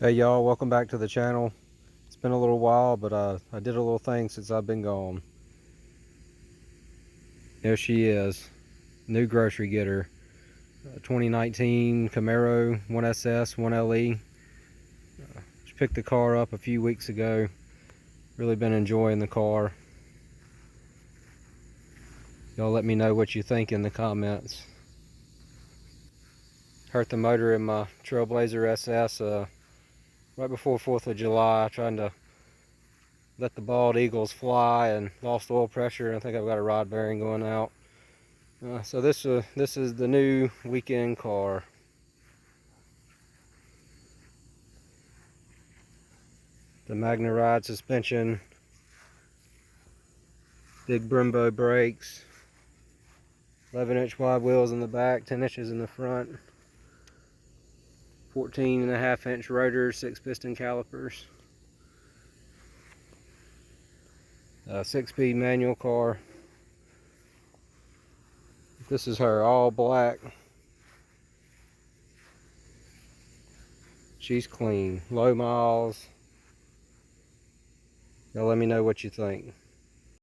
Hey y'all, welcome back to the channel. It's been a little while, but I did a little thing since I've been gone. There she is, new grocery getter. 2019 Camaro 1SS 1LE. Just picked the car up a few weeks ago. Really been enjoying the car. Y'all let me know what you think in the comments. Hurt the motor in my Trailblazer SS right before 4th of July, trying to let the bald eagles fly and lost oil pressure. I think I've got a rod bearing going out. So this is the new weekend car. The MagneRide suspension, big Brembo brakes, 11-inch wide wheels in the back, 10 inches in the front, 14.5-inch rotors, 6-piston calipers, 6-speed manual car. This is her, all black. She's clean, low miles. Y'all let me know what you think.